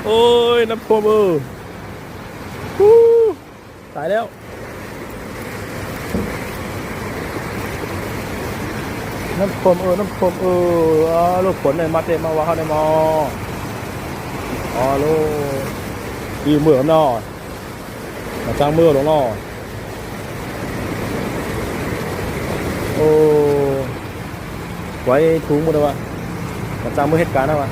โอ้ยน้ำท่วมฮู้ตายแล้วน้ำท่วมน้ำท่วมลูกฝนในมัดเต็มมาวะเขาในมอลูกอีเมื่อกันนอมาจ้างเมื่อหลงนอโอ้ไว้ถุงหมดเลยวะมาจ้างเมื่อเหตุการณ์นะวะ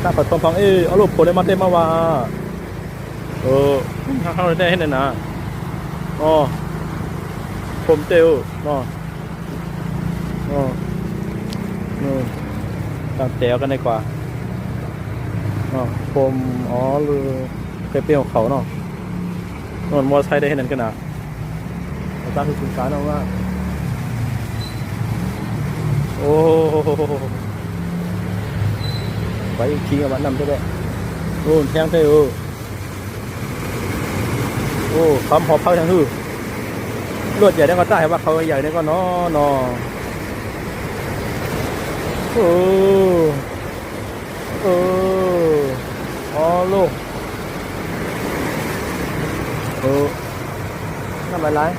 ถ้าผัดทองเอาลูกผลได้มาเต็มมาวะเข้าได้ให้นะผมเตียวตามเตียวกันดีกว่าผมเลยเคยเปรี้ยวเขาเนาะนอนมอไซค์ได้ให้นั่นกันนะตามที่คุณสารเอาว่าโอ้ไปขี้กับมันนำจะได้แทงเตียวคำหอบเผาทางหื้อรวดใหญ่ได้ก็ได้ว่าเขาใหญ่ได้ก็นอลูกน้ำลาย